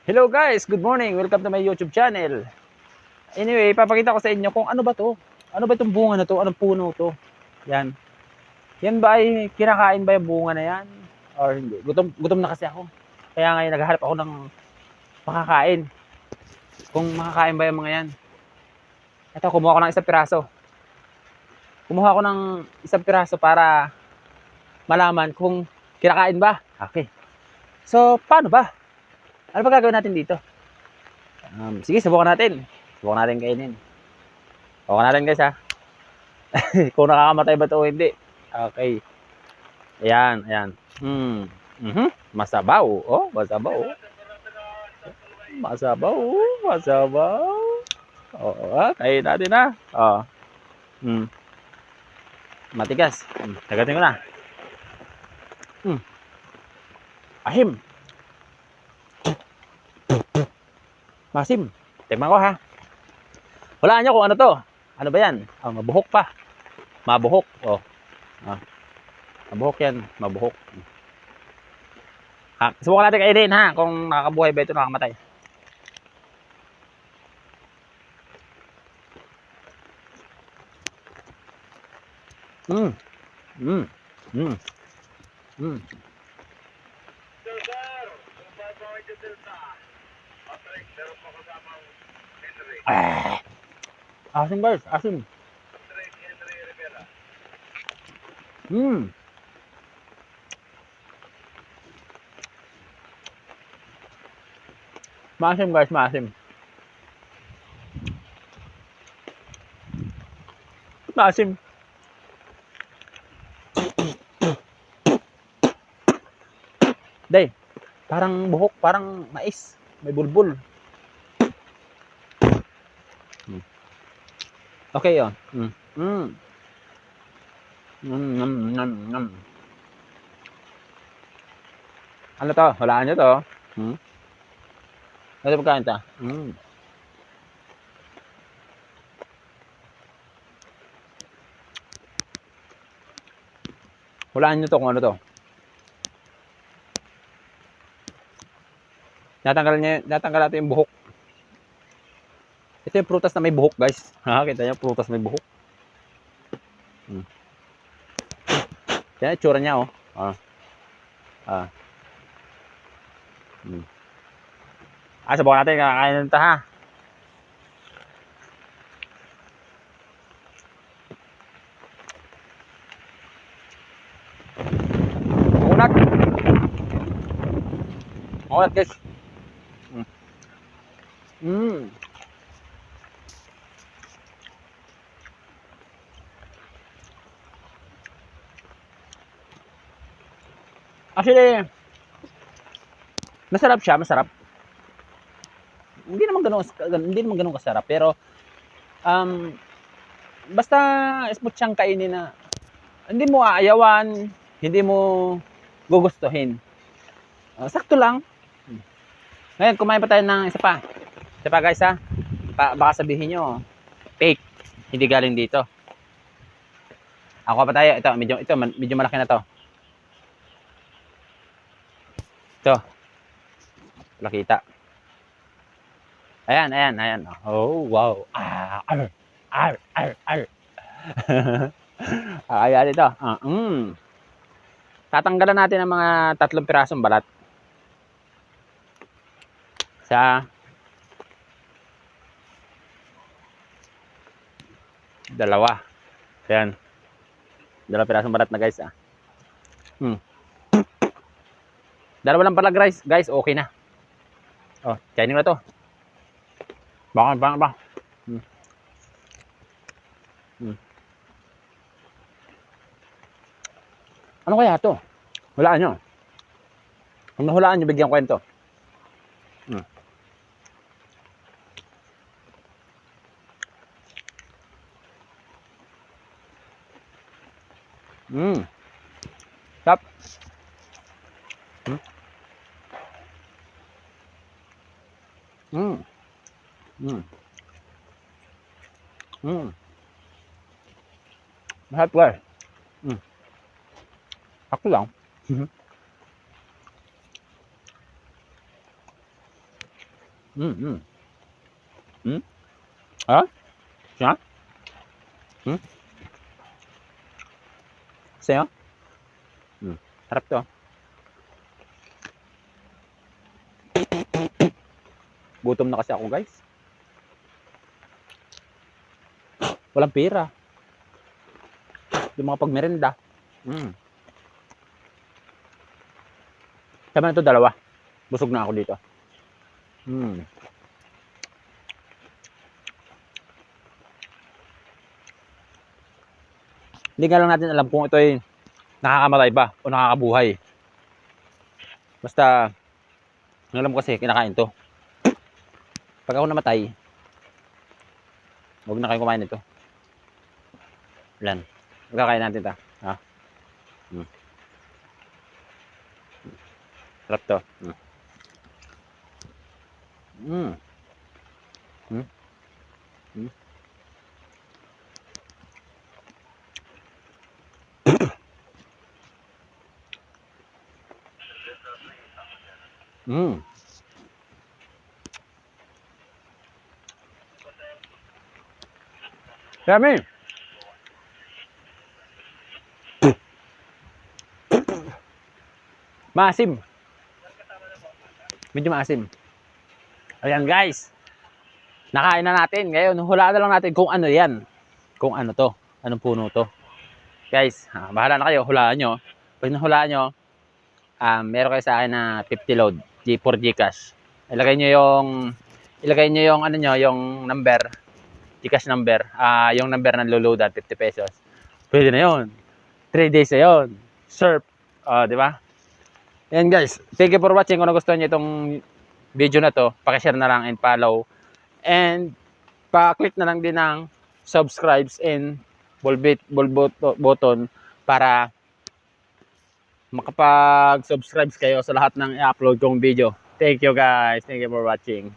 Hello guys, good morning. Welcome to my YouTube channel. Anyway, papakita ko sa inyo kung ano ba to. Ano ba itong bunga na to? Anong puno to? Yan. Yan ba ay kinakain ba yung bunga na yan? Or hindi? Gutom na kasi ako. Kaya ngayon naghahanap ako ng makakain. Kung makakain ba yung mga yan. Ito, kumuha ko ng isang piraso. Kumuha ko ng isang piraso para malaman kung kinakain ba. Okay. So, paano ba? Ano ba gagawin natin dito? Sige, subukan natin. Subukan natin kainin. Subukan natin guys ha. Kung nakakamatay ba ito o hindi. Okay. Ayan, ayan. Masabaw. Oh, masabaw. Masabaw. Masabaw. Oo, kain natin ha. Oh. Matigas. Tagatin ko na. Ahim. Masim. Tingnan ko ha. Walaan nyo kung ano to. Ano ba yan? Oh, mabuhok pa. Mabuhok. Oh. Mabuhok yan. Mabuhok. Subukan natin kainin ha. Kung nakakabuhay ba ito, nakakamatay. Asim guys, asim. Maasim guys, maasim. Maasim. Day, parang buhok, parang mais. May bulbul. Okay yun. Ano to? Walaan nyo to. Ano pagkain ta? Walaan nyo to kung ano to. Natanggal natin yung buhok. Ito yung prutas na may buhok guys. Kita nyo, prutas may buhok. Yan yung tsura niya oh. Subukan natin, kakainin nito ha. Makunat. Makunat guys. Actually, masarap siya, masarap. Hindi naman ganoon kasarap, pero basta smooth siyang kainin na hindi mo aayawan, hindi mo gugustuhin. Sakto lang. Ngayon, kumain pa tayo ng isa pa. Isa pa guys ha. Baka sabihin nyo, fake. Hindi galing dito. Ako pa tayo. Ito, medyo malaki na to. Ito. Nakita. Ayan. Oh, wow. Ayan ito. Tatanggalan natin ang mga 3 pirasong balat. Isa. 2. Ayan. 2 pirasong balat na guys. 2 lang pala guys, okay na. Oh, kainin ko na to. Baka. Ano kaya to? Hulaan nyo. Kung nahulaan nyo, bigyan ko kwento. Stop. Masarap guys. Ako lang. Ha? Siya? Sa'yo? Harap to. Gutom na kasi ako, guys. Walang pera. Yung mga pagmerenda. Sabi na ito, dalawa. Busog na ako dito. Hindi nga lang natin alam kung ito ay nakakamatay ba o nakakabuhay. Basta, alam ko kasi kinakain to. Pag ako namatay, huwag na kayo kumain nito. Ilan? Magkakain natin ito. Ha? Sarap to. Yummy! Maasim. Medyo maasim. Ayan guys. Nakain na natin. Ngayon, hulaan na lang natin kung ano yan. Kung ano to. Anong puno to. Guys, bahala na kayo. Hulaan nyo. Pag nahulaan nyo, meron kayo sa akin na 50 load. G4 Gcash. Ilagay nyo yung ano nyo, yung number. Gcash number. Yung number na luludan, 50 pesos. Pwede na yun. 3 days na yun. Surf. Di ba? Yan guys. Thank you for watching. Kung nagustuhan nyo itong video na to, pakishare na lang and follow. And pa-click na lang din ng subscribes and bell button para makapag-subscribe kayo sa lahat ng i-upload kong video. Thank you guys. Thank you for watching.